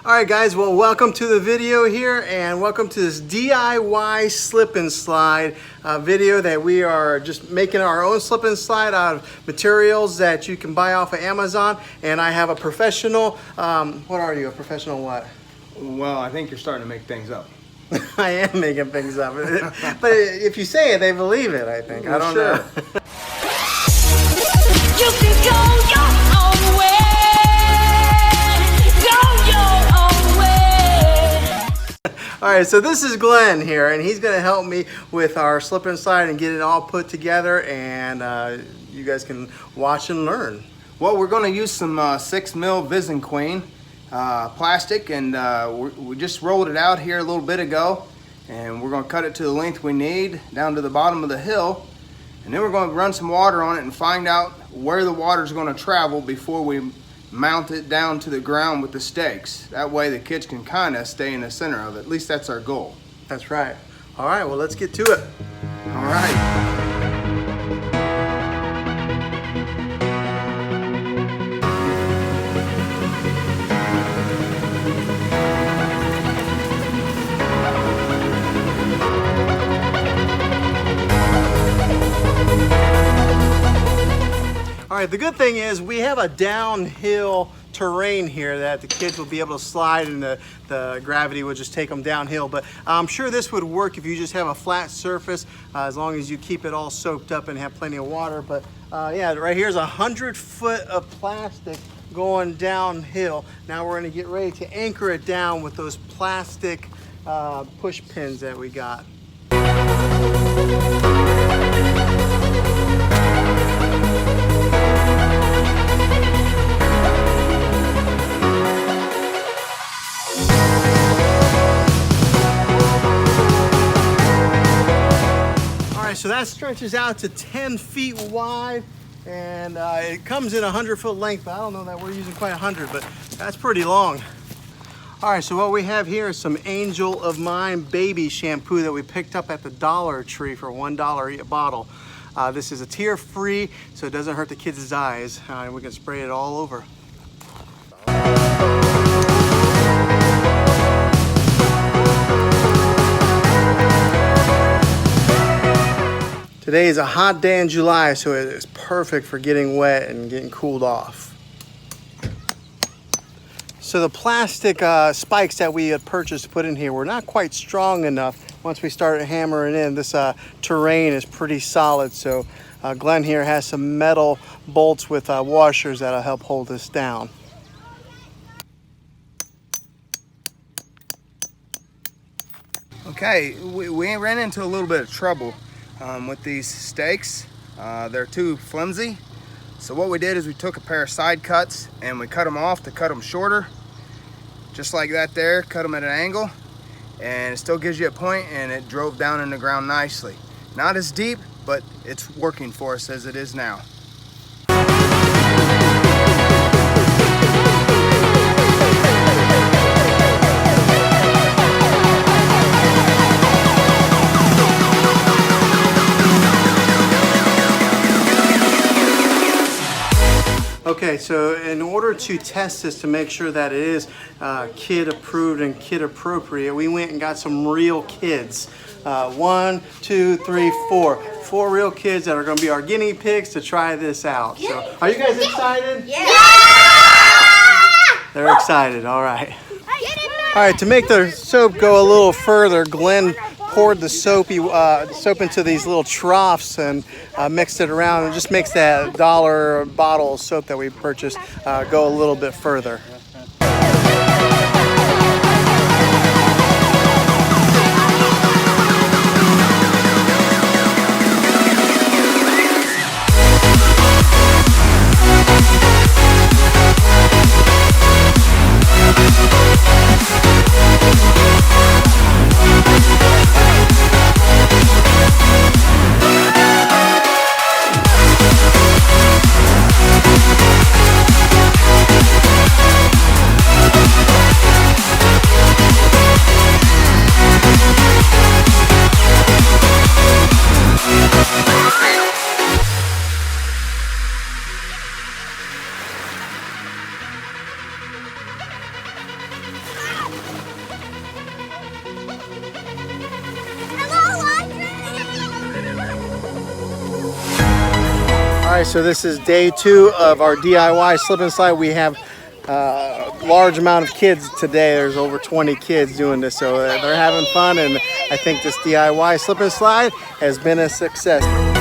Alright guys, well welcome to the video here and welcome to this DIY slip and slide video that we are just making our own slip and slide out of materials that you can buy off of Amazon. And I have a professional, what are you, a professional what? Well, I think you're starting to make things up. I am making things up. But if you say it, they believe it, I think. I don't know. You can go your own way. Alright, so this is Glenn here, and he's going to help me with our slip and slide and get it all put together, and you guys can watch and learn. Well, we're going to use some 6mm Visin plastic, and we just rolled it out here a little bit ago, and we're going to cut it to the length we need down to the bottom of the hill, and then we're going to run some water on it and find out where the water is going to travel before we mount it down to the ground with the stakes. That way the kids can kind of stay in the center of it. At least that's our goal. That's right. All right, well, let's get to it. All right. All right, the good thing is we have a downhill terrain here that the kids will be able to slide, and the gravity will just take them downhill. But I'm sure this would work if you just have a flat surface, as long as you keep it all soaked up and have plenty of water. But yeah, right here's 100 foot of plastic going downhill. Now we're going to get ready to anchor it down with those plastic push pins that we got. So that stretches out to 10 feet wide, and it comes in 100 foot length. I don't know that we're using quite 100, but that's pretty long. All right, so what we have here is some Angel of Mine baby shampoo that we picked up at the Dollar Tree for $1 a bottle. This is a tear-free, so it doesn't hurt the kids' eyes, and we can spray it all over. Today is a hot day in July, so it is perfect for getting wet and getting cooled off. So the plastic spikes that we had purchased to put in here were not quite strong enough. Once we started hammering in, this terrain is pretty solid, so Glenn here has some metal bolts with washers that'll help hold this down. Okay, we ran into a little bit of trouble with these stakes. They're too flimsy, so what we did is we took a pair of side cuts and we cut them off to cut them shorter, just like that there. Cut them at an angle, and it still gives you a point, and it drove down in the ground nicely. Not as deep, but it's working for us as it is now. Okay, so in order to test this to make sure that it is kid approved and kid appropriate, we went and got some real kids. 1, 2, 3, 4. 4 real kids that are going to be our guinea pigs to try this out. So, are you guys excited? Yeah! They're excited, all right. All right, to make the soap go a little further, Glenn poured the soap into these little troughs and mixed it around, and just makes that $1 bottle of soap that we purchased go a little bit further. right, so this is day 2 of our DIY slip and slide. We have a large amount of kids today. There's over 20 kids doing this, so they're having fun, and I think this DIY slip and slide has been a success.